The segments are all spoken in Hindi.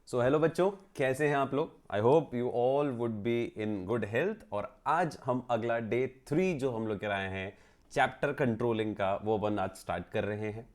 सो हेलो बच्चों, कैसे हैं आप लोग। I hope you all would be in good health. और आज हम अगला डे 3 जो हम लोग कराए हैं चैप्टर कंट्रोलिंग का, वो अपन आज स्टार्ट कर रहे हैं।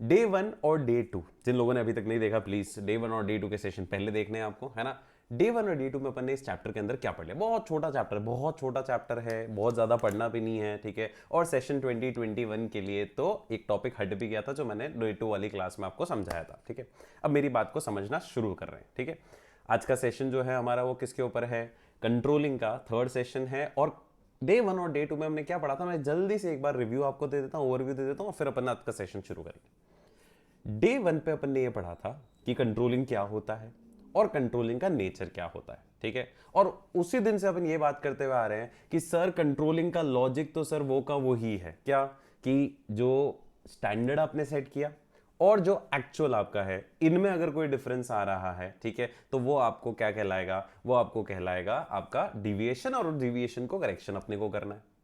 डे 1 और डे 2 जिन लोगों ने अभी तक नहीं देखा, प्लीज डे 1 और डे 2 के सेशन पहले देखने हैं आपको, है ना। डे 1 और डे 2 में अपन ने इस चैप्टर के अंदर क्या पढ़ लिया। बहुत छोटा चैप्टर, बहुत छोटा चैप्टर है, बहुत ज्यादा पढ़ना भी नहीं है, ठीक है। और सेशन 2021 के लिए तो एक टॉपिक हट भी गया था जो मैंने डे 2 वाली क्लास में आपको समझाया था, ठीक है। अब मेरी बात को समझना शुरू कर रहे हैं, ठीक है। आज का सेशन जो है हमारा वो किसके ऊपर है, कंट्रोलिंग का थर्ड सेशन है। और डे 1 और डे 2 में हमने क्या पढ़ा था, मैं जल्दी से एक बार रिव्यू आपको दे देता हूँ, ओवरव्यू दे देता हूँ, और फिर अपन आज का सेशन शुरू करेंगे। डे 1 पे अपन ने ये पढ़ा था कि कंट्रोलिंग क्या होता है और कंट्रोलिंग का नेचर क्या होता है, ठीक है। और उसी दिन से अपन ये बात करते हुए आ रहे हैं कि सर कंट्रोलिंग का लॉजिक तो सर वो का वो ही है क्या, कि जो स्टैंडर्ड आपने सेट किया और जो एक्चुअल आपका है, इनमें अगर कोई डिफरेंस आ रहा है, ठीक है, तो वो आपको क्या कहलाएगा, वो आपको कहलाएगा आपका डिविएशन, और डिविएशन को करेक्शन अपने को करना है।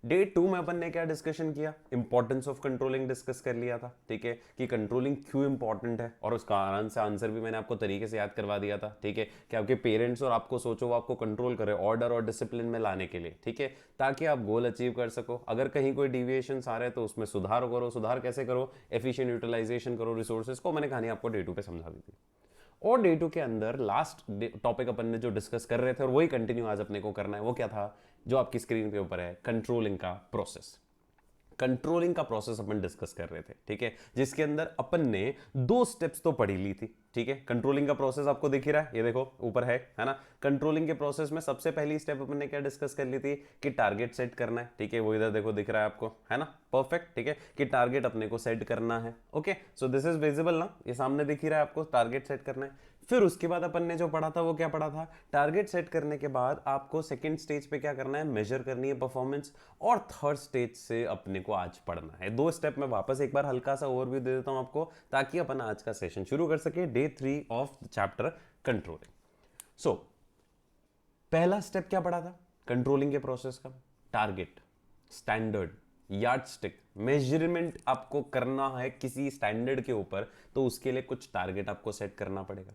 डे 2 में अपन ने क्या डिस्कशन किया, इंपॉर्टेंस ऑफ कंट्रोलिंग डिस्कस कर लिया था, ठीक है, कि कंट्रोलिंग क्यों इंपॉर्टेंट है, और उसका आराम से आंसर भी मैंने आपको तरीके से याद करवा दिया था, ठीक है, कि आपके पेरेंट्स और आपको सोचो वो आपको कंट्रोल करे ऑर्डर और डिसिप्लिन में लाने के लिए, ठीक है, ताकि आप गोल अचीव कर सको। अगर कहीं कोई डिविएशन आ रहे हैं तो उसमें सुधार करो। सुधार कैसे करो, एफिशिएंट यूटिलाइजेशन करो रिसोर्सेज को। मैंने कहानी आपको डे 2 पे समझा दी थी। और डे 2 के अंदर लास्ट टॉपिक अपन ने जो डिस्कस कर रहे थे और वही कंटिन्यू आज अपने को करना है, वो क्या था, जो आपकी स्क्रीन के ऊपर है, कंट्रोलिंग का प्रोसेस। कंट्रोलिंग का प्रोसेस अपन डिस्कस कर रहे थे, ठीक है, जिसके अंदर अपन ने 2 स्टेप्स तो पढ़ी ली थी, ठीक है। कंट्रोलिंग का प्रोसेस आपको दिख ही रहा है, ये देखो ऊपर है ना। कंट्रोलिंग के प्रोसेस में सबसे पहली स्टेप अपन ने क्या डिस्कस कर ली थी, कि टारगेट सेट करना है, ठीक है, वो इधर देखो दिख रहा है आपको, है ना, परफेक्ट, ठीक है, कि टारगेट अपने को सेट करना है। Okay, so this is visible ना, ये सामने दिख ही रहा है आपको, टारगेट सेट करना है। फिर उसके बाद अपन ने जो पढ़ा था वो क्या पढ़ा था, टारगेट सेट करने के बाद आपको सेकंड स्टेज पे क्या करना है, मेजर करनी है परफॉर्मेंस। और थर्ड स्टेज से अपने को आज पढ़ना है 2 स्टेप में। वापस एक बार हल्का सा ओवरव्यू दे देता हूं आपको, ताकि अपन आज का सेशन शुरू कर सके, day 3 of the chapter controlling. So पहला स्टेप क्या पढ़ा था कंट्रोलिंग के प्रोसेस का, टारगेट, स्टैंडर्ड, यार्डस्टिक, मेजरमेंट आपको करना है किसी स्टैंडर्ड के ऊपर, तो उसके लिए कुछ टारगेट आपको सेट करना पड़ेगा।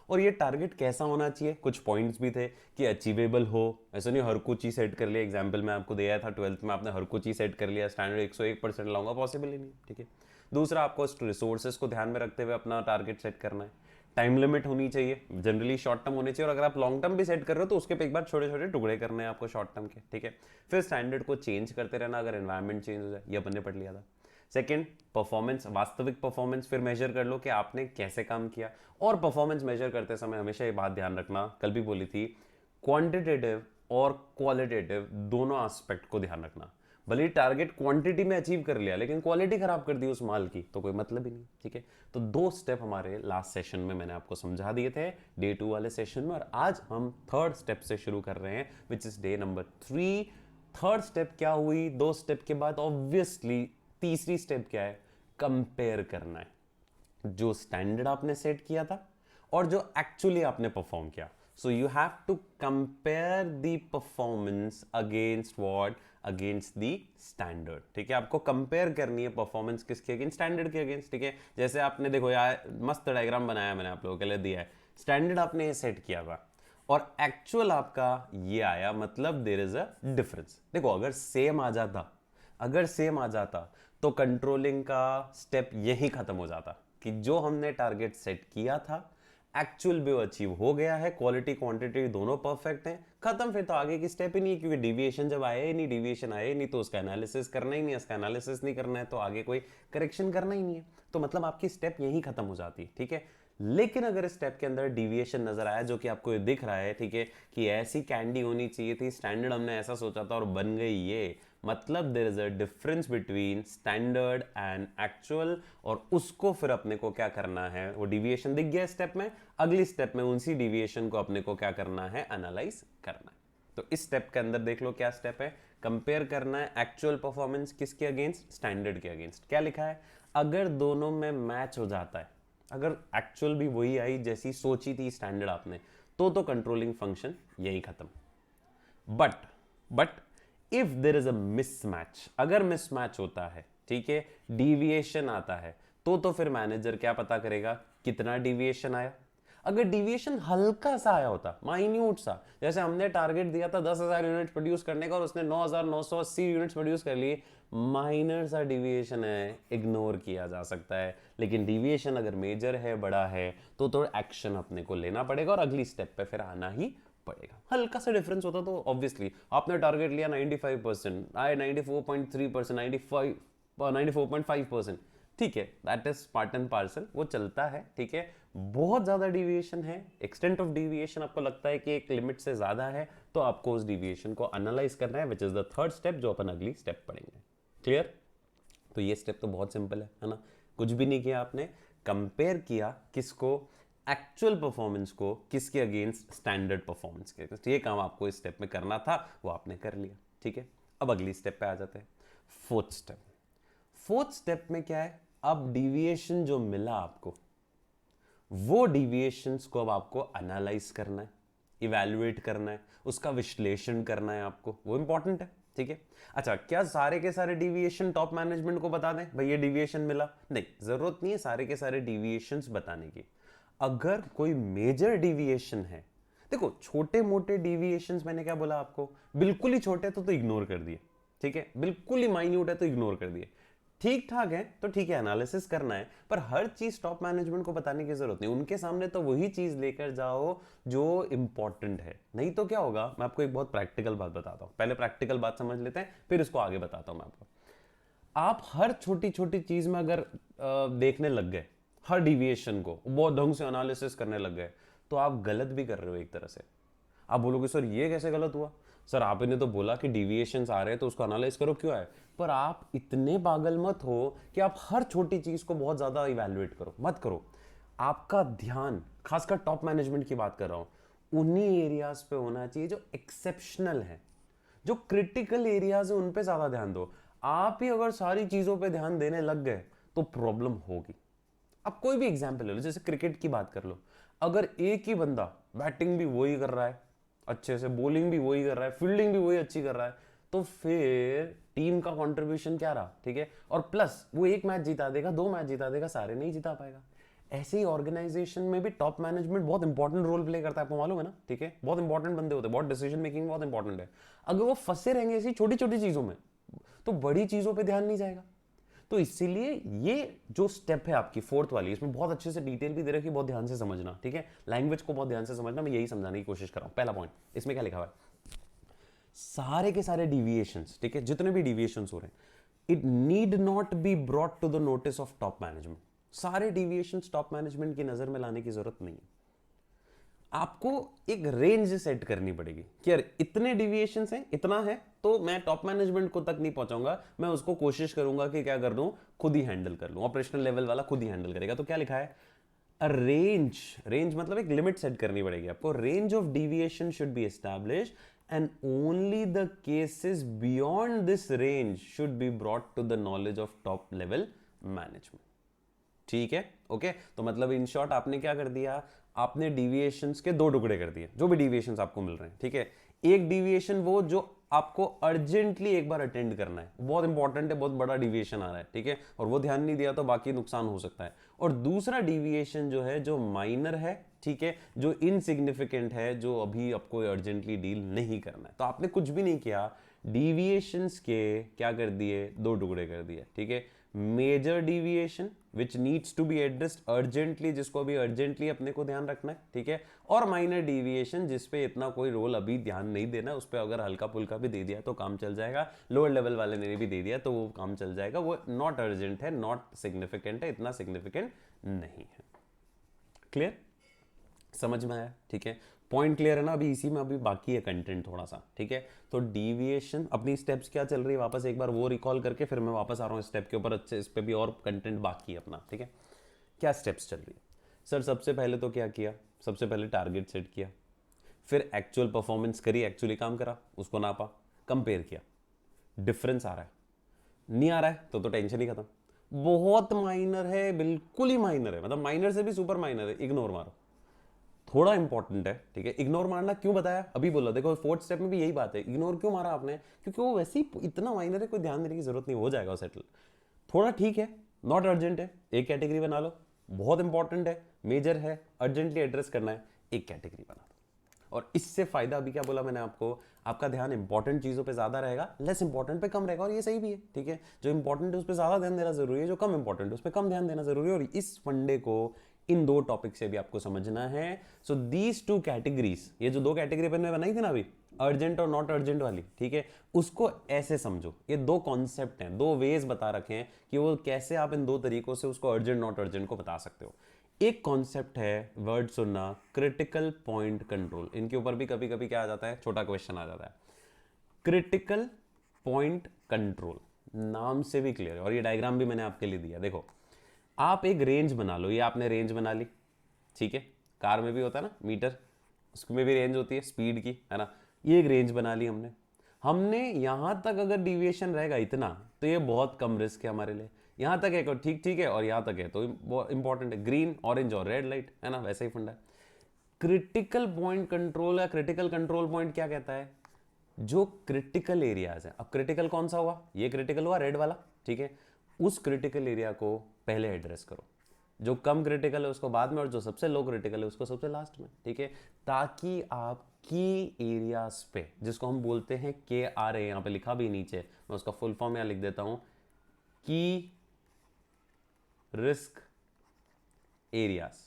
और ये टारगेट कैसा होना चाहिए, कुछ पॉइंट्स भी थे कि अचीवेबल हो, ऐसा नहीं हर कुछ ही सेट कर लिया। एग्जाम्पल मैं आपको दिया था 12th में, आपने हर कुछ ही सेट कर लिया, स्टैंडर्ड 101% लाऊंगा, पॉसिबल ही नहीं, ठीक है। दूसरा, आपको रिसोर्सेज को ध्यान में रखते हुए अपना टारगेट सेट करना है। टाइम लिमिट होनी चाहिए, जनरली शॉर्ट टर्म होनी चाहिए, और अगर आप लॉन्ग टर्म भी सेट कर रहे हो तो उसके पे एक बार छोटे छोटे टुकड़े करने हैं आपको शॉर्ट टर्म के, ठीक है। फिर स्टैंडर्ड को चेंज करते रहना अगर एनवायरमेंट चेंज हो जाए, ये अपन ने पढ़ लिया था। सेकंड, परफॉर्मेंस, वास्तविक परफॉर्मेंस फिर मेजर कर लो कि आपने कैसे काम किया। और परफॉर्मेंस मेजर करते समय हमेशा ये बात ध्यान रखना, कल भी बोली थी, क्वांटिटेटिव और क्वालिटेटिव दोनों एस्पेक्ट को ध्यान रखना। भले ही टारगेट क्वांटिटी में अचीव कर लिया, लेकिन क्वालिटी खराब कर दी उस माल की तो कोई मतलब ही नहीं, ठीक है। तो 2 स्टेप हमारे लास्ट सेशन में मैंने आपको समझा दिए थे, डे 2 वाले सेशन में, और आज हम थर्ड स्टेप से शुरू कर रहे हैं, which is day number 3। Third step क्या हुई, 2 स्टेप के बाद ऑब्वियसली तीसरी स्टेप क्या है, कंपेयर करना है जो स्टैंडर्ड आपने सेट किया था और जो एक्चुअली आपने परफॉर्म किया। So you have to compare the performance against what, against the standard, ठीक है। आपको कंपेयर करनी है परफॉर्मेंस किसके अगेंस्ट, स्टैंडर्ड के अगेंस्ट, ठीक है। जैसे आपने देखो यार, मस्त डायग्राम बनाया मैंने आप लोगों के लिए दिया है, स्टैंडर्ड आपने ये सेट किया था और एक्चुअल आपका ये आया, मतलब देयर इज अ डिफरेंस। देखो अगर सेम आ जाता, अगर सेम आ जाता तो कंट्रोलिंग का स्टेप यही खत्म हो जाता, कि जो हमने टारगेट सेट किया था एक्चुअल भी अचीव हो गया है, क्वालिटी क्वांटिटी दोनों परफेक्ट हैं, खत्म। फिर तो आगे की स्टेप ही नहीं है, क्योंकि डिविएशन जब आया ही नहीं, डिविएशन आया ही नहीं तो उसका एनालिसिस करना ही नहीं, उसका एनालिसिस नहीं करना है तो आगे कोई करेक्शन करना ही नहीं है, तो मतलब आपकी स्टेप यही खत्म हो जाती है, ठीक है। लेकिन अगर स्टेप के अंदर डिविएशन नजर आया, जो कि आपको दिख रहा है, ठीक है, कि ऐसी कैंडी होनी चाहिए थी, स्टैंडर्ड हमने ऐसा सोचा था और बन गई ये, मतलब there is a difference between standard and actual, और उसको फिर अपने को क्या करना है, वो डिविएशन दिख गया स्टेप में, अगली स्टेप में उसी डिविएशन को अपने को क्या करना है, एनालाइज करना है। तो इस स्टेप के अंदर देख लो क्या स्टेप है, कंपेयर करना है एक्चुअल परफॉर्मेंस किसके अगेंस्ट, स्टैंडर्ड के अगेंस्ट। क्या लिखा है, अगर दोनों में मैच हो जाता है, अगर एक्चुअल भी वही आई जैसी सोची थी स्टैंडर्ड आपने, तो कंट्रोलिंग फंक्शन यही खत्म। But if there is a mismatch, अगर मिसमैच होता है, ठीक है, डीविएशन आता है, तो फिर मैनेजर क्या पता करेगा कितना डीविएशन आया। अगर डिविएशन हल्का सा आया होता, माइन्यूट सा, जैसे हमने टारगेट दिया था 10,000 यूनिट प्रोड्यूस करने का और उसने 9,980 यूनिट्स प्रोड्यूस कर लिए, माइनर सा डिविएशन है, इग्नोर किया जा सकता है। लेकिन डिविएशन अगर मेजर है, बड़ा है, तो एक्शन अपने को लेना पड़ेगा और अगली स्टेप पे फिर आना ही पड़ेगा। हल्का सा डिफरेंस होता तो ऑब्वियसली, आपने टारगेट लिया 95%, आए 94.3%, 94.5%, ठीक है, that is part and parcel, वो चलता है, ठीक है। बहुत ज्यादा डिविएशन है, एक्सटेंट ऑफ डिविएशन आपको लगता है कि एक लिमिट से ज्यादा है, तो आपको उस डिविएशन को एनालाइज करना है, which is the third step, जो अपन अगली स्टेप पढ़ेंगे। क्लियर? तो ये स्टेप तो बहुत सिंपल है ना, कुछ भी नहीं किया आपने, कंपेयर किया किसको, एक्चुअल परफॉर्मेंस को किसके अगेंस्ट, स्टैंडर्ड परफॉर्मेंस के अगेंस्ट। ये काम आपको इस स्टेप में करना था, वो आपने कर लिया, ठीक है। अब अगली स्टेप पे आ जाते हैं, फोर्थ स्टेप। फोर्थ स्टेप में क्या है, अब डिविएशन जो मिला आपको, वो डिविएशंस को अब आपको एनालाइज करना है, इवैल्यूएट करना है, उसका विश्लेषण करना है आपको, वो इंपॉर्टेंट है, ठीक है। अच्छा, क्या सारे के सारे डिविएशन टॉप मैनेजमेंट को बता दें, भाई ये डिविएशन मिला? नहीं, जरूरत नहीं है सारे के सारे डिविएशंस बताने की। अगर कोई मेजर डिविएशन है, देखो छोटे मोटे डिविएशंस मैंने क्या बोला आपको, बिल्कुल ही छोटे तो इग्नोर कर दिए, ठीक है, बिल्कुल ही माइन्यूट है तो इग्नोर कर दिए, ठीक ठाक है तो ठीक है, एनालिसिस करना है, पर हर चीज टॉप मैनेजमेंट को बताने की जरूरत नहीं, उनके सामने तो वही चीज लेकर जाओ जो इंपॉर्टेंट है। नहीं तो क्या होगा, मैं आपको एक बहुत प्रैक्टिकल बात बताता हूं, पहले प्रैक्टिकल बात समझ लेते हैं, फिर इसको आगे बताता हूं मैं आपको। आप हर छोटी छोटी चीज में अगर देखने लग गए, हर डिविएशन को बहुत ढंग से एनालिसिस करने लग गए, तो आप गलत भी कर रहे हो एक तरह से। आप बोलोगे सर ये कैसे गलत हुआ, सर आपने तो बोला कि डिविएशंस आ रहे हैं तो उसको एनालाइज करो, क्यों आए? पर आप इतने पागल मत हो कि आप हर छोटी चीज को बहुत ज्यादा इवैल्यूएट करो, मत करो। आपका ध्यान, खासकर टॉप मैनेजमेंट की बात कर रहा हूं, उन्हीं एरियाज पे होना चाहिए जो एक्सेप्शनल है, जो क्रिटिकल एरियाज है उन पे ज्यादा ध्यान दो। आप ही अगर सारी चीजों पे ध्यान देने लग गए तो प्रॉब्लम होगी। अब कोई भी एग्जांपल ले लो, जैसे क्रिकेट की बात कर लो, अगर एक ही बंदा बैटिंग भी वही कर रहा है अच्छे से, बॉलिंग भी वही कर रहा है, फील्डिंग भी वही अच्छी कर रहा है, तो फिर टीम का कंट्रीब्यूशन क्या रहा, ठीक है। और प्लस वो एक मैच जिता देगा, 2 मैच जिता देगा, सारे नहीं जिता पाएगा। ऐसे ही ऑर्गेनाइजेशन में भी टॉप मैनेजमेंट बहुत इंपॉर्टेंट रोल प्ले करता है, आपको मालूम है ना, ठीक है। बहुत इंपॉर्टेंट बंदे होते हैं, बहुत डिसीजन मेकिंग बहुत इंपॉर्टेंट है। अगर वो फंसे रहेंगे ऐसी छोटी छोटी चीजों में, तो बड़ी चीजों पर ध्यान नहीं जाएगा। तो इसीलिए ये जो स्टेप है आपकी फोर्थ वाली, इसमें बहुत अच्छे से डिटेल भी दे रखी है, बहुत ध्यान से समझना, ठीक है। लैंग्वेज को बहुत ध्यान से समझना, मैं यही समझाने की कोशिश कर रहा हूं। पहला पॉइंट, इसमें क्या लिखा हुआ है, सारे के सारे डिविएशंस, ठीक है, जितने भी डिविएशंस हो रहे हैं, it need not be brought to the notice of top management. सारे डिविएशंस टॉप मैनेजमेंट की नजर में लाने की जरूरत नहीं है। आपको एक रेंज सेट करनी पड़ेगी कि यार इतने डिविएशंस हैं, इतना है, तो मैं टॉप मैनेजमेंट को तक नहीं पहुंचाऊंगा, मैं उसको कोशिश करूंगा कि क्या कर लूं, खुद ही हैंडल कर लूं, ऑपरेशनल लेवल वाला खुद ही हैंडल करेगा। तो क्या लिखा है, अ रेंज, रेंज मतलब एक लिमिट सेट करनी पड़ेगी आपको। Range of deviation should be established and only the cases beyond this range should be brought to the knowledge of top level management, ठीक है, ओके। तो मतलब इन शॉर्ट आपने क्या कर दिया, आपने डिविएशंस के 2 टुकड़े कर दिए, जो भी डिविएशंस आपको मिल रहे हैं, ठीक है। एक डिविएशन वो जो आपको अर्जेंटली एक बार अटेंड करना है, बहुत इंपॉर्टेंट है, बहुत बड़ा डिविएशन आ रहा है, ठीक है, और वो ध्यान नहीं दिया तो बाकी नुकसान हो सकता है। और दूसरा डिविएशन जो है, जो माइनर है, ठीक है, जो इनसिग्निफिकेंट है, जो अभी आपको अर्जेंटली डील नहीं करना है। तो आपने कुछ भी नहीं किया, डिविएशंस के क्या कर दिए, 2 टुकड़े कर दिए, ठीक है। Major deviation which needs to be addressed urgently, जिसको अभी अर्जेंटली अपने को ध्यान रखना है, ठीक है। और माइनर डिविएशन जिसपे इतना कोई रोल अभी ध्यान नहीं देना, उस पर अगर हल्का फुल्का भी दे दिया तो काम चल जाएगा, लोअर लेवल वाले ने भी दे दिया तो वो काम चल जाएगा, वो नॉट अर्जेंट है, नॉट सिग्निफिकेंट है, इतना सिग्निफिकेंट नहीं है। क्लियर, समझ में आया, ठीक है। पॉइंट क्लियर है ना, अभी इसी में अभी बाकी है कंटेंट थोड़ा सा, ठीक है। तो डिविएशन, अपनी स्टेप्स क्या चल रही है, वापस एक बार वो रिकॉल करके फिर मैं वापस आ रहा हूँ स्टेप के ऊपर, अच्छे इस पे भी और कंटेंट बाकी है अपना, ठीक है। क्या स्टेप्स चल रही है सर, सबसे पहले तो क्या किया, सबसे पहले टारगेट सेट किया, फिर एक्चुअल परफॉर्मेंस करी, एक्चुअली काम करा, उसको नापा, कंपेयर किया, डिफरेंस आ रहा है, नहीं आ रहा है तो टेंशन ही खत्म, बहुत माइनर है, बिल्कुल ही माइनर है, मतलब माइनर से भी सुपर माइनर है, इग्नोर मारो, थोड़ा इंपॉर्टेंट है, ठीक है। इग्नोर मारना क्यों बताया, अभी बोला, देखो फोर्थ स्टेप में भी यही बात है, इग्नोर क्यों मारा आपने, क्योंकि वो वैसे ही इतना माइनर है, कोई ध्यान देने की जरूरत नहीं, हो जाएगा सेटल। थोड़ा ठीक है, नॉट अर्जेंट है, एक कैटेगरी बना लो, बहुत इंपॉर्टेंट है, मेजर है, अर्जेंटली एड्रेस करना है, एक कैटेगरी बना दो। और इससे फायदा अभी क्या बोला मैंने आपको, आपका ध्यान इंपॉर्टेंट चीजों पे ज्यादा रहेगा, लेस इंपॉर्टेंट पे कम रहेगा, और ये सही भी है, ठीक है। जो इंपॉर्टेंट है उस पर ज्यादा ध्यान देना जरूरी है, जो कम इंपॉर्टेंट है उस पर कम ध्यान देना जरूरी है। और इस फंडे को इन दो टॉपिक से भी आपको समझना है। सो दीज टू कैटेगरीज, ये जो दो कैटेगरी मैंने बनाई थी ना अभी, अर्जेंट और नॉट अर्जेंट वाली, ठीक है, उसको ऐसे समझो। ये दो कॉन्सेप्ट हैं, दो वेज बता रखे हैं कि वो कैसे आप इन दो तरीकों से उसको अर्जेंट नॉट अर्जेंट को बता सकते हो। एक कॉन्सेप्ट है, वर्ड सुनना, क्रिटिकल पॉइंट कंट्रोल। इनके ऊपर भी कभी कभी क्या आ जाता है, छोटा क्वेश्चन आ जाता है। क्रिटिकल पॉइंट कंट्रोल नाम से भी क्लियर है, और ये डायग्राम भी मैंने आपके लिए दिया। देखो, आप एक रेंज बना लो, ये आपने रेंज बना ली, ठीक है, कार में भी होता है ना मीटर, उसमें भी रेंज होती है स्पीड की, है ना। ये एक रेंज बना ली हमने। हमने यहां तक अगर डिविएशन रहेगा इतना, तो ये बहुत कम रिस्क है हमारे लिए। यहां तक है ठीक ठीक है, और यहां तक है तो इंपॉर्टेंट है, ग्रीन, ऑरेंज और रेड लाइट, है ना, वैसा ही फंडा है। क्रिटिकल पॉइंट कंट्रोल या क्रिटिकल कंट्रोल पॉइंट क्या कहता है, जो क्रिटिकल एरियाज है। अब क्रिटिकल कौन सा हुआ, ये क्रिटिकल हुआ रेड वाला, ठीक है, उस क्रिटिकल एरिया को पहले एड्रेस करो, जो कम क्रिटिकल है उसको बाद में, और जो सबसे लो क्रिटिकल है उसको सबसे लास्ट में, ठीक है, ताकि आप की एरियाज पे, जिसको हम बोलते हैं के आर ए, यहां पे लिखा भी नीचे, मैं उसका फुल फॉर्म यहां लिख देता हूं, की रिस्क एरियाज,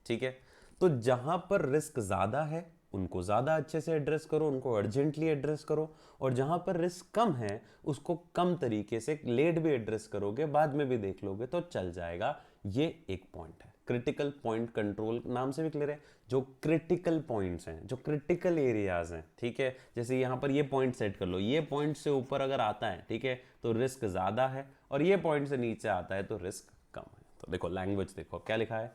ठीक है। तो जहां पर रिस्क ज्यादा है उनको ज्यादा अच्छे से एड्रेस करो, उनको अर्जेंटली एड्रेस करो, और जहां पर रिस्क कम है उसको कम तरीके से लेट भी एड्रेस करोगे, बाद में भी देख लोगे तो चल जाएगा। ये एक पॉइंट है, क्रिटिकल पॉइंट कंट्रोल, नाम से भी क्लियर है। जो क्रिटिकल पॉइंट्स हैं, जो क्रिटिकल एरियाज हैं, ठीक है, जैसे यहां पर ये पॉइंट सेट कर लो, ये पॉइंट से ऊपर अगर आता है, ठीक है, तो रिस्क ज्यादा है, और ये पॉइंट से नीचे आता है तो रिस्क कम है। तो देखो लैंग्वेज देखो क्या लिखा है,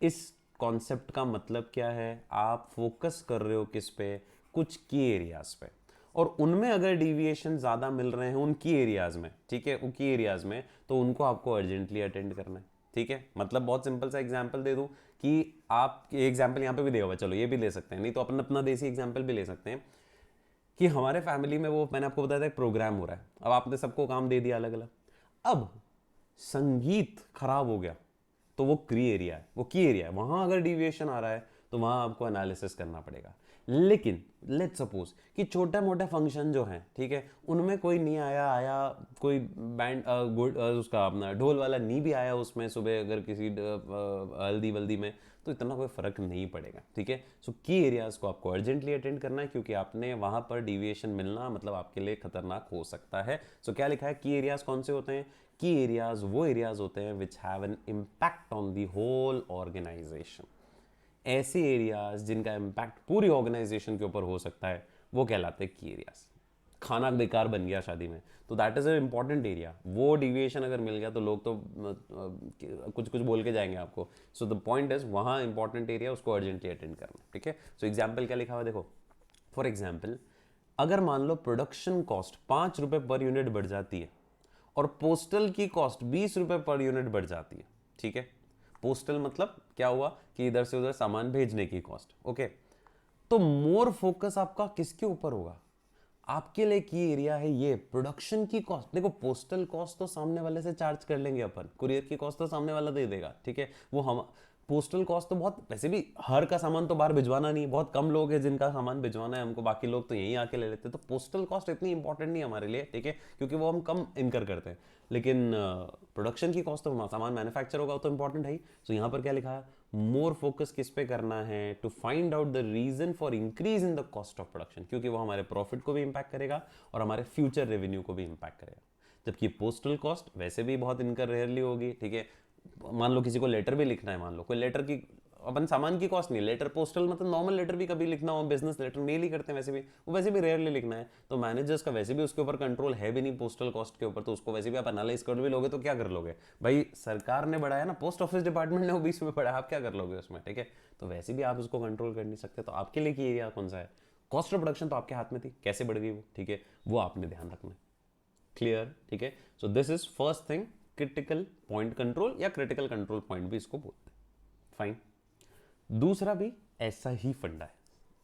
इस कॉन्सेप्ट का मतलब क्या है, आप फोकस कर रहे हो किस पे, कुछ की एरियाज पे, और उनमें अगर डिविएशन ज्यादा मिल रहे हैं उन की एरियाज में, ठीक है, उन की एरियाज में, तो उनको आपको अर्जेंटली अटेंड करना है, ठीक है। मतलब बहुत सिंपल सा एग्जांपल दे दूं कि आप एग्जांपल यहां पे भी दिया हुआ, चलो ये भी ले सकते हैं, नहीं तो अपन अपना देसी एग्जांपल भी ले सकते हैं कि हमारे फैमिली में, वो मैंने आपको बताया था, एक प्रोग्राम हो रहा है, अब आपने सबको काम दे दिया अलग अलग, अब संगीत खराब हो गया, तो वो की एरिया है, वो की एरिया है, वहां अगर डिविएशन आ रहा है तो वहां आपको एनालिसिस करना पड़ेगा। लेकिन लेट्स सपोज कि छोटा मोटा फंक्शन जो है, ठीक है, उनमें कोई नहीं आया, कोई बैंड गुड उसका अपना ढोल वाला नहीं भी आया उसमें सुबह, अगर किसी हल्दी वल्दी में, तो इतना कोई फर्क नहीं पड़ेगा, ठीक है। सो की एरियाज को आपको अर्जेंटली अटेंड करना है, क्योंकि आपने वहां पर डिविएशन मिलना मतलब आपके लिए खतरनाक हो सकता है। सो क्या लिखा है, की एरियाज कौन से होते हैं, की एरियाज वो एरियाज होते हैं which have an impact on the whole organisation. ऐसे एरियाज जिनका इम्पैक्ट पूरी ऑर्गेनाइजेशन के ऊपर हो सकता है वो कहलाते हैं की एरियाज। खाना बेकार बन गया शादी में, तो that is a important area, वो डिविएशन अगर मिल गया तो लोग तो कुछ कुछ बोल के जाएंगे आपको। सो द पॉइंट इज वहां इंपॉर्टेंट एरिया उसको अर्जेंटली अटेंड करना, ठीक है। सो एग्जाम्पल क्या लिखा हुआ देखो, फॉर एग्जाम्पल अगर मान लो प्रोडक्शन कॉस्ट 5 रुपए पर यूनिट बढ़ जाती है और पोस्टल की कॉस्ट 20 रुपए पर यूनिट बढ़ जाती है, ठीक है। पोस्टल मतलब क्या हुआ कि इधर से उधर सामान भेजने की कॉस्ट, ओके। तो मोर फोकस आपका किसके ऊपर होगा, आपके लिए की एरिया है ये प्रोडक्शन की कॉस्ट। देखो पोस्टल कॉस्ट तो सामने वाले से चार्ज कर लेंगे अपन, कुरियर की कॉस्ट तो सामने वाला दे देगा, ठीक है। वो हम पोस्टल कॉस्ट तो बहुत, वैसे भी हर का सामान तो बाहर भिजवाना नहीं, बहुत कम लोग हैं जिनका सामान भिजवाना है हमको, बाकी लोग तो यहीं आके ले लेते हैं, तो पोस्टल कॉस्ट इतनी इंपॉर्टेंट नहीं है हमारे लिए, ठीक है, क्योंकि वो हम कम इनकर करते हैं। लेकिन प्रोडक्शन की कॉस्ट तो सामान मैन्युफैक्चर होगा तो इंपॉर्टेंट है ही। सो यहाँ पर क्या लिखा है, मोर फोकस किस पे करना है, to find out the reason for increase in the cost of production, क्योंकि वो हमारे प्रॉफिट को भी इंपैक्ट करेगा और हमारे फ्यूचर रेवेन्यू को भी इंपैक्ट करेगा। जबकि पोस्टल कॉस्ट वैसे भी बहुत इनकर रेयरली होगी, ठीक है। मान लो किसी को लेटर भी लिखना है, मान लो कोई लेटर की, अपन सामान की कॉस्ट नहीं, लेटर पोस्टल मतलब नॉर्मल लेटर भी कभी लिखना हो, बिजनेस लेटर मेल ही करते हैं वैसे भी, वो वैसे भी रेयरली लिखना है, तो मैनेजर्स का वैसे भी उसके ऊपर कंट्रोल है भी नहीं पोस्टल कॉस्ट के ऊपर, तो उसको वैसे भी आप एनालाइज कर भी लोगे तो क्या कर लोगे भाई, सरकार ने बढ़ाया ना, पोस्ट ऑफिस डिपार्टमेंट ने वो 20 में बढ़ाया, आप क्या कर लोगे उसमें, ठीक है। तो वैसे भी आप उसको कंट्रोल कर नहीं सकते, तो आपके लिए की एरिया कौन सा है, कॉस्ट ऑफ प्रोडक्शन तो आपके हाथ में थी, कैसे बढ़ गई वो, ठीक है, वो आपने ध्यान रखना है, क्लियर, ठीक है। So this is first thing, critical point control या क्रिटिकल कंट्रोल पॉइंट भी इसको बोलते हैं, फाइन। दूसरा भी ऐसा ही फंडा है,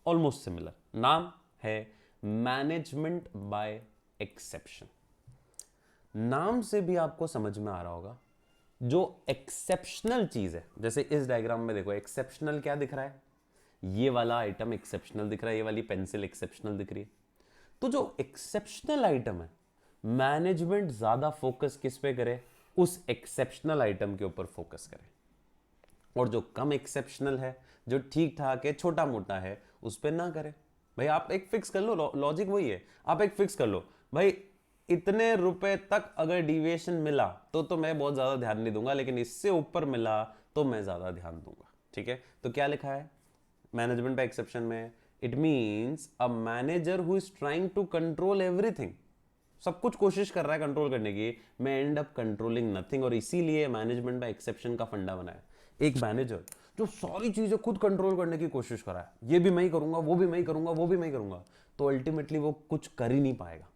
ऑलमोस्ट सिमिलर, नाम है मैनेजमेंट बाय एक्सेप्शन। नाम से भी आपको समझ में आ रहा होगा जो एक्सेप्शनल चीज है, जैसे इस डायग्राम में देखो एक्सेप्शनल क्या दिख रहा है, ये वाला आइटम एक्सेप्शनल दिख रहा है, ये वाली पेंसिल एक्सेप्शनल दिख रही है। तो जो एक्सेप्शनल आइटम है, मैनेजमेंट ज्यादा फोकस किस पे करे, उस एक्सेप्शनल आइटम के ऊपर फोकस करे, और जो कम एक्सेप्शनल है, जो ठीक ठाक है, छोटा मोटा है, उस पर ना करे। भाई आप एक फिक्स कर लो, लॉजिक वही है, आप एक फिक्स कर लो भाई इतने रुपए तक अगर डिविएशन मिला तो मैं बहुत ज्यादा ध्यान नहीं दूंगा, लेकिन इससे ऊपर मिला तो मैं ज्यादा ध्यान दूंगा। ठीक है, तो क्या लिखा है मैनेजमेंट पे एक्सेप्शन में, it means a manager who is trying to control everything, सब कुछ कोशिश कर रहा है कंट्रोल करने की, मैं एंड अप कंट्रोलिंग नथिंग। और इसीलिए मैनेजमेंट बाय एक्सेप्शन का फंडा बनाया। एक मैनेजर जो सारी चीजें खुद कंट्रोल करने की कोशिश कर रहा है, ये भी मैं ही करूंगा, वो भी मैं ही करूंगा, वो भी मैं ही करूंगा, तो अल्टीमेटली वो कुछ कर ही नहीं पाएगा।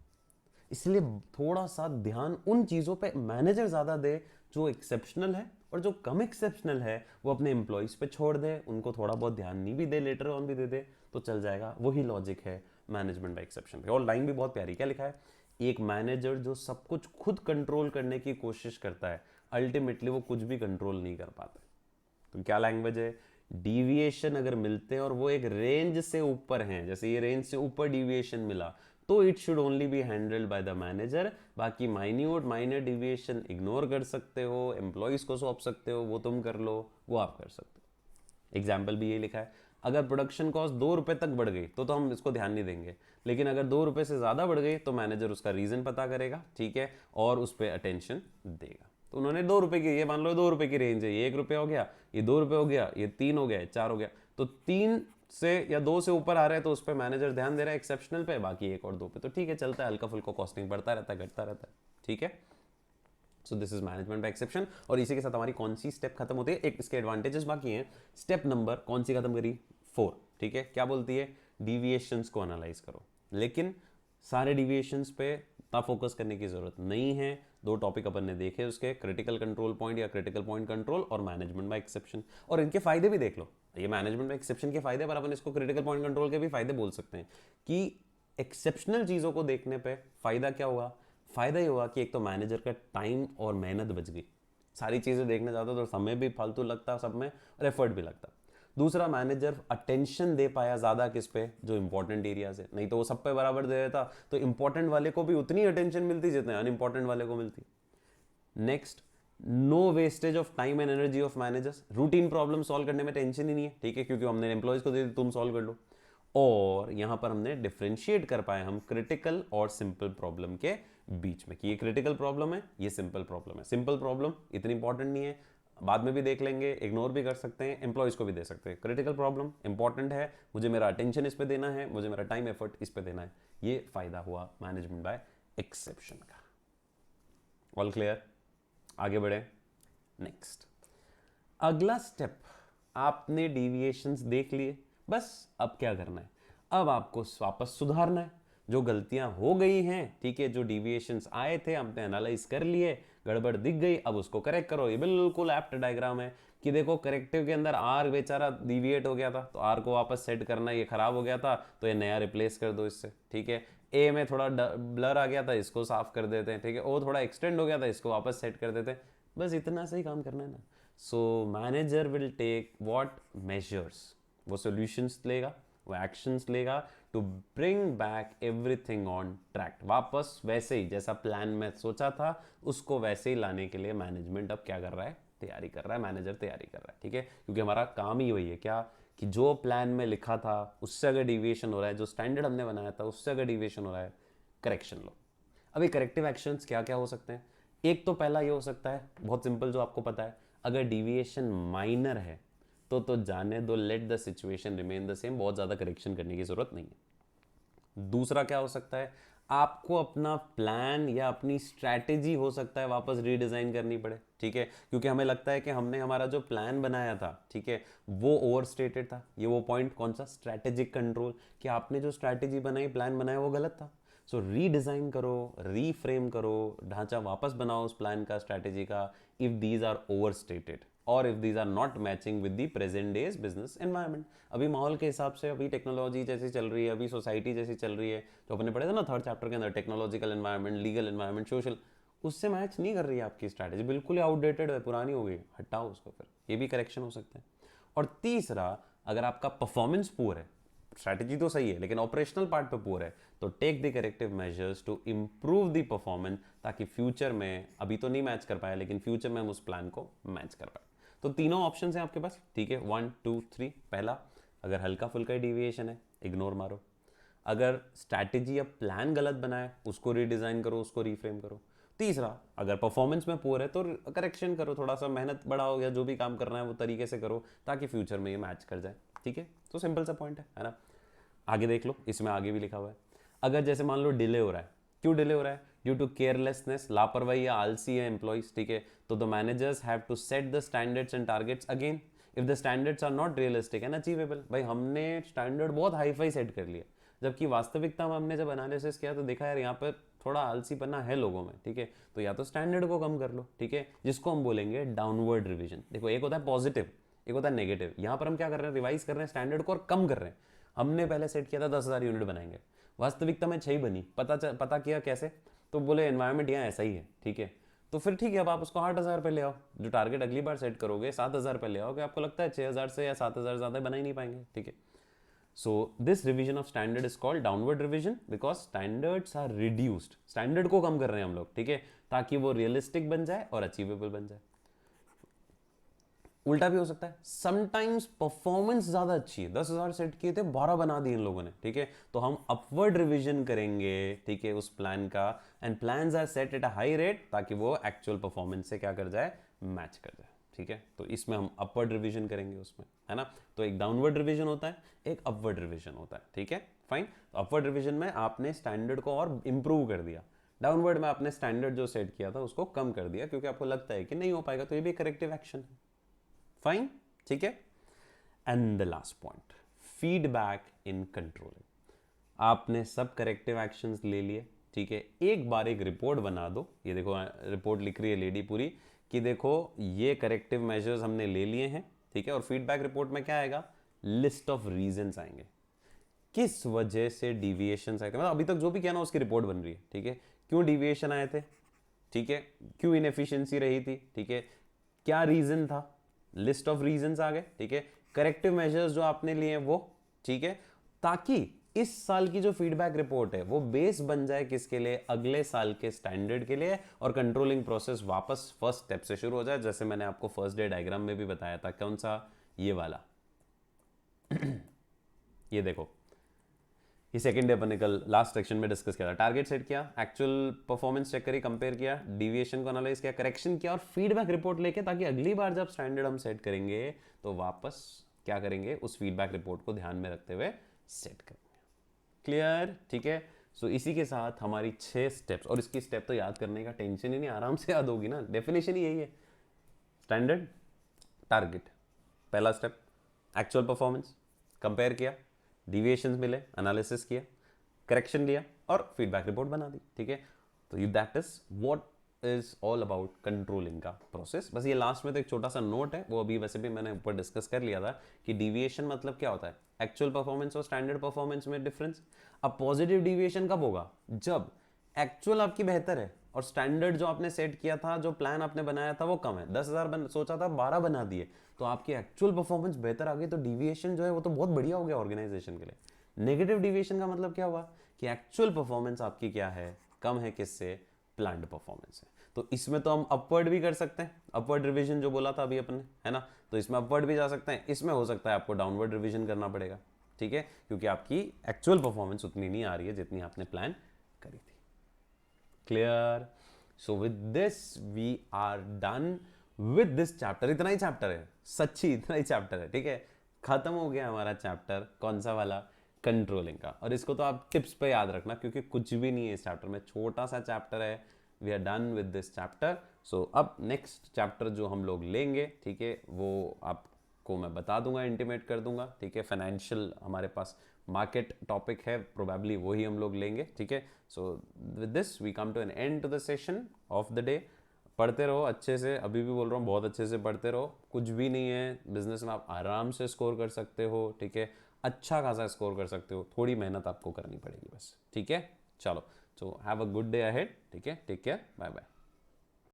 इसलिए थोड़ा सा ध्यान उन चीजों पे मैनेजर ज्यादा दे जो एक्सेप्शनल है, और जो कम एक्सेप्शनल है वो अपने एम्प्लॉइज पे छोड़ दे, उनको थोड़ा बहुत ध्यान नहीं भी दे, लेटर ऑन भी दे दे तो चल जाएगा। वही लॉजिक है मैनेजमेंट बाय एक्सेप्शन पे। और लाइन भी बहुत प्यारी, क्या लिखा है, एक मैनेजर जो सब कुछ खुद कंट्रोल करने की कोशिश करता है, अल्टीमेटली वो कुछ भी कंट्रोल नहीं कर पाता। तो क्या लैंग्वेज है, डिविएशन अगर मिलते हैं और वो एक रेंज से ऊपर हैं, जैसे ये रेंज से ऊपर डिविएशन मिला, तो it should only be handled by the manager. बाकी माइन्यूट माइनर डिविएशन इग्नोर कर सकते हो, एम्प्लॉइज को सौंप सकते हो, वो तुम कर लो, वो आप कर सकते हो। एग्जाम्पल भी ये लिखा है, अगर प्रोडक्शन कॉस्ट 2 रुपए तक बढ़ गई तो हम इसको ध्यान नहीं देंगे, लेकिन अगर 2 रुपए से ज़्यादा बढ़ गई तो मैनेजर उसका रीज़न पता करेगा, ठीक है, और उस पर अटेंशन देगा। तो उन्होंने 2 रुपए की, ये मान लो 2 रुपए की रेंज है, ये 1 रुपया हो गया, ये 2 रुपये हो गया, ये 3 हो गया, 4 हो गया, तो 3 से या 2 से ऊपर आ रहे हैं तो उस पर मैनेजर ध्यान दे रहा है एक्सेप्शनल पे, बाकी 1 और 2 पे तो ठीक है, चलता है, हल्का फुल्का कॉस्टिंग बढ़ता रहता है, घटता रहता है। ठीक है, so this is management by exception. और इसी के साथ हमारी कौन सी स्टेप खत्म होती है, एक इसके एडवांटेजेस बाकी हैं। स्टेप नंबर कौन सी खत्म करी, 4। ठीक है, क्या बोलती है, डिविएशंस को एनालाइज करो, लेकिन सारे डिविएशंस पे इतना फोकस करने की जरूरत नहीं है। 2 टॉपिक अपन ने देखे उसके, क्रिटिकल कंट्रोल पॉइंट या क्रिटिकल पॉइंट कंट्रोल और मैनेजमेंट बाय एक्सेप्शन, और इनके फायदे भी देख लो। ये मैनेजमेंट बाय एक्सेप्शन के फायदे, पर अपन इसको क्रिटिकल पॉइंट कंट्रोल के भी फायदे बोल सकते हैं कि एक्सेप्शनल चीजों को देखने पे फायदा क्या हुआ, फायदा ये हुआ कि एक तो मैनेजर का टाइम और मेहनत बच गई, सारी चीजें देखने जाता तो समय भी फालतू लगता सब में और एफर्ट भी लगता। दूसरा, मैनेजर अटेंशन दे पाया ज्यादा किस पे, जो इंपॉर्टेंट एरियाज है, नहीं तो वो सब पे बराबर दे देता तो इंपॉर्टेंट वाले को भी उतनी अटेंशन मिलती जितने अनइंपॉर्टेंट वाले को मिलती। Next, no wastage of time and energy of managers, routine problem solve करने में टेंशन ही नहीं है, ठीक है, क्योंकि हमने एम्प्लॉयज को दे दी, तुम सॉल्व कर लो। और यहां पर हमने डिफरेंशिएट कर पाए हम क्रिटिकल और सिंपल प्रॉब्लम के बीच में, कि ये क्रिटिकल प्रॉब्लम है, ये सिंपल प्रॉब्लम है। सिंपल प्रॉब्लम इतनी इंपॉर्टेंट नहीं है, बाद में भी देख लेंगे, इग्नोर भी कर सकते हैं, एम्प्लॉयज को भी दे सकते हैं। क्रिटिकल प्रॉब्लम इंपॉर्टेंट है, मुझे मेरा अटेंशन इस पे देना है, मुझे मेरा टाइम एफर्ट इस पे देना है, ये फायदा हुआ मैनेजमेंट बाय एक्सेप्शन का। ऑल क्लियर, आगे बढ़े। नेक्स्ट, अगला स्टेप, आपने डिविएशंस देख लिए, बस अब क्या करना है, अब आपको वापस सुधारना है जो गलतियां हो गई हैं, ठीक है, जो डिविएशंस आए थे हमने एनालाइज कर लिए, गड़बड़ दिख गई, अब उसको करेक्ट करो। ये बिल्कुल एप्ट डायग्राम है कि देखो करेक्टिव के अंदर आर बेचारा डिविएट हो गया था, तो आर को वापस सेट करना, ये खराब हो गया था तो ये नया रिप्लेस कर दो इससे, ठीक है। ए में थोड़ा ब्लर आ गया था, इसको साफ कर देते हैं, ठीक है। ओ थोड़ा एक्सटेंड हो गया था, इसको वापस सेट कर देते हैं, बस इतना सही काम करना है ना। So manager will take what measures, वो सॉल्यूशंस लेगा, वो एक्शंस लेगा to bring back everything on track, वापस वैसे ही जैसा प्लान में सोचा था उसको वैसे ही लाने के लिए मैनेजमेंट अब क्या कर रहा है, तैयारी कर रहा है, मैनेजर तैयारी कर रहा है, ठीक है। क्योंकि हमारा काम ही वही है क्या, कि जो प्लान में लिखा था उससे अगर डिविएशन हो रहा है, जो स्टैंडर्ड हमने बनाया था उससे अगर डिविएशन हो रहा है, करेक्शन लो। अभी करेक्टिव एक्शंस क्या क्या हो सकते हैं, एक तो पहला ये हो सकता है बहुत सिंपल, जो आपको पता है, अगर डिविएशन माइनर है तो जाने दो, let the situation remain the same, बहुत ज़्यादा करेक्शन करने की ज़रूरत नहीं है। दूसरा क्या हो सकता है, आपको अपना प्लान या अपनी स्ट्रैटेजी हो सकता है वापस रीडिज़ाइन करनी पड़े, ठीक है, क्योंकि हमें लगता है कि हमने हमारा जो प्लान बनाया था, ठीक है, वो ओवर स्टेटेड था। ये वो पॉइंट कौन सा, स्ट्रैटेजिक कंट्रोल, कि आपने जो स्ट्रैटेजी बनाई, प्लान बनाया, वो गलत था। सो रीडिज़ाइन करो, रीफ्रेम करो, ढांचा वापस बनाओ उस प्लान का, स्ट्रैटेजी का, if these are over stated और if these are not matching with the present days business environment. अभी माहौल के हिसाब से, अभी टेक्नोलॉजी जैसी चल रही है, अभी सोसाइटी जैसी चल रही है, जो अपने पढ़े थे ना 3rd चैप्टर के अंदर, technological environment, legal environment, social, उससे मैच नहीं कर रही है आपकी स्ट्रैटेजी, बिल्कुल ही आउटडेटेड है, पुरानी हो गई, हटाओ उसको, फिर ये भी करेक्शन हो सकता है। और तीसरा, अगर आपका परफॉर्मेंस पुअर है, स्ट्रैटेजी तो सही है लेकिन ऑपरेशनल पार्ट पे पुअर है, तो take the corrective measures to improve the performance, ताकि फ्यूचर में, अभी तो नहीं मैच कर पाए लेकिन फ्यूचर में हम उस प्लान को मैच कर पाए। तो तीनों ऑप्शंस हैं आपके पास, ठीक है, 1 2 3। पहला, अगर हल्का फुल्का डिविएशन है इग्नोर मारो, अगर स्ट्रैटेजी या प्लान गलत बनाए उसको रीडिज़ाइन करो, उसको रीफ्रेम करो। तीसरा, अगर परफॉर्मेंस में पुअर है तो करेक्शन करो, थोड़ा सा मेहनत बढ़ाओ या जो भी काम करना है वो तरीके से करो ताकि फ्यूचर में ये मैच कर जाए, ठीक है। तो सिंपल सा पॉइंट है ना। आगे देख लो, इसमें आगे भी लिखा हुआ है, अगर जैसे मान लो डिले हो रहा है, क्यों डिले हो रहा है, ड्यू टू केयरलेसनेस, लापरवाही या आलसी है एम्प्लॉइज, ठीक है, तो the managers have to set the standards and targets again if the standards are not realistic and achievable. भाई हमने स्टैंडर्ड बहुत हाई फाई सेट कर लिया, जबकि वास्तविकता में हमने जब एनालिसिस किया तो देखा यार यहाँ पर थोड़ा आलसीपना है लोगों में, ठीक है, तो या तो स्टैंडर्ड को कम कर लो, ठीक है, जिसको हम बोलेंगे डाउनवर्ड रिविजन। देखो एक होता है पॉजिटिव, एक होता है नेगेटिव। यहाँ पर हम क्या कर रहे हैं, रिवाइज कर रहे हैं स्टैंडर्ड को और कम कर रहे हैं। हमने पहले सेट किया था 10,000 यूनिट बनाएंगे, वास्तविकता में 6 बनी, पता किया कैसे, तो बोले एनवायरमेंट यहाँ ऐसा ही है, ठीक है, तो फिर ठीक है, अब आप उसको 8,000 पे ले आओ, जो टारगेट अगली बार सेट करोगे 7,000 पे ले आओगे, आपको लगता है 6,000 से या 7,000 ज़्यादा बना ही नहीं पाएंगे, ठीक है। So this revision of standard is called downward revision because standards are reduced. Standard को कम कर रहे हैं हम लोग, ठीक है, ताकि वो रियलिस्टिक बन जाए और अचीवेबल बन जाए। उल्टा भी हो सकता है, समटाइम्स परफॉर्मेंस ज्यादा अच्छी है, 10,000 सेट किए थे 12 बना दिए इन लोगों ने, ठीक है, तो हम अपवर्ड रिवीजन करेंगे, ठीक है, उस प्लान का, and plans are set at a high rate ताकि वो एक्चुअल परफॉर्मेंस से क्या कर जाए, मैच कर जाए, ठीक है। तो इसमें हम अपवर्ड रिवीजन करेंगे उसमें, है ना। तो एक डाउनवर्ड रिवीजन होता है, एक अपवर्ड रिवीजन होता है, ठीक है, फाइन। तो अपवर्ड रिवीजन में आपने स्टैंडर्ड को और इंप्रूव कर दिया, डाउनवर्ड में आपने स्टैंडर्ड जो सेट किया था उसको कम कर दिया क्योंकि आपको लगता है कि नहीं हो पाएगा, तो ये भी करेक्टिव एक्शन है, फाइन, ठीक है। And the last point, feedback in controlling. आपने सब करेक्टिव एक्शंस ले लिए, ठीक है, एक बार एक रिपोर्ट बना दो, ये देखो रिपोर्ट लिख रही है लेडी पूरी कि देखो ये करेक्टिव मेजर्स हमने ले लिए हैं, ठीक है, और फीडबैक रिपोर्ट में क्या आएगा, लिस्ट ऑफ रीजंस आएंगे, किस वजह से डिविएशंस आए थे, मतलब अभी तक जो भी किया ना उसकी रिपोर्ट बन रही है, ठीक है, क्यों डिविएशन आए थे, ठीक है, क्यों इनएफिशिएंसी रही थी, ठीक है, क्या रीजन था, लिस्ट ऑफ रीजंस आ गए, ठीक है, करेक्टिव मेजर्स जो आपने लिए हैं वो, ठीक है, ताकि इस साल की जो फीडबैक रिपोर्ट है वो बेस बन जाए किसके लिए, अगले साल के स्टैंडर्ड के लिए, और कंट्रोलिंग प्रोसेस वापस फर्स्ट स्टेप से शुरू हो जाए, जैसे मैंने आपको फर्स्ट डे डायग्राम में भी बताया था, कौन सा, ये वाला ये देखो, ये सेकंड डे अपन कल लास्ट सेक्शन में डिस्कस किया था, टारगेट सेट किया, एक्चुअल परफॉर्मेंस चेक करी, कंपेयर किया, डिविएशन को एनालाइज किया, करेक्शन किया और फीडबैक रिपोर्ट लेके, ताकि अगली बार जब स्टैंडर्ड हम सेट करेंगे तो वापस क्या करेंगे, उस फीडबैक रिपोर्ट को ध्यान में रखते हुए सेट करेंगे। क्लियर, ठीक है। सो इसी के साथ हमारी 6 स्टेप्स, और इसकी स्टेप तो याद करने का टेंशन ही नहीं, आराम से याद होगी ना, डेफिनेशन ही यही है, स्टैंडर्ड, टारगेट, पहला स्टेप, एक्चुअल परफॉर्मेंस, कंपेयर किया, डिविएशंस मिले, एनालिसिस किया, करेक्शन लिया और फीडबैक रिपोर्ट बना दी, ठीक है। तो you that is what is all about controlling का प्रोसेस। बस ये लास्ट में तो एक छोटा सा नोट है, वो अभी वैसे भी मैंने ऊपर डिस्कस कर लिया था कि डिविएशन मतलब क्या होता है, एक्चुअल परफॉर्मेंस और स्टैंडर्ड परफॉर्मेंस में डिफरेंस। अब पॉजिटिव डिविएशन कब होगा, जब एक्चुअल आपकी बेहतर है और स्टैंडर्ड जो आपने सेट किया था, जो प्लान आपने बनाया था वो कम है, 10,000 सोचा था 12 बना दिए, तो आपकी एक्चुअल परफॉर्मेंस बेहतर आ गई, तो डिविएशन जो है वो तो बहुत बढ़िया हो गया ऑर्गेनाइजेशन के लिए। नेगेटिव डिविएशन का मतलब क्या हुआ कि एक्चुअल परफॉर्मेंस आपकी क्या है, कम है, किससे, प्लान्ड परफॉर्मेंस है। तो इसमें तो हम अपवर्ड भी कर सकते हैं, अपवर्ड रिवीजन जो बोला था अभी अपन ने, है ना, तो इसमें अपवर्ड भी जा सकते हैं, इसमें हो सकता है आपको डाउनवर्ड रिवीजन करना पड़ेगा, ठीक है, क्योंकि आपकी एक्चुअल परफॉर्मेंस उतनी नहीं आ रही है जितनी आपने प्लान करी थी। Clear. So with this we are done with this chapter. इतना ही चैप्टर है, सच्ची इतना ही चैप्टर है, ठीक है, खत्म हो गया हमारा चैप्टर, कौन सा वाला, कंट्रोलिंग का। और इसको तो आप टिप्स पे याद रखना क्योंकि कुछ भी नहीं है इस चैप्टर में, छोटा सा चैप्टर है। We are done with this chapter. So अब नेक्स्ट चैप्टर जो हम लोग लेंगे, ठीक है, वो आपको मैं बता दूंगा, इंटीमेट कर दूंगा, ठीक है, फाइनेंशियल हमारे पास मार्केट टॉपिक है, प्रोबेबली वही हम लोग लेंगे, ठीक है। So with this we come to an end to the session of the day. पढ़ते रहो अच्छे से, अभी भी बोल रहा हूँ बहुत अच्छे से पढ़ते रहो, कुछ भी नहीं है बिजनेस में, आप आराम से स्कोर कर सकते हो, ठीक है, अच्छा खासा स्कोर कर सकते हो, थोड़ी मेहनत आपको करनी पड़ेगी बस, ठीक है। चलो, so have a good day ahead, ठीक है, टेक केयर, बाय बाय।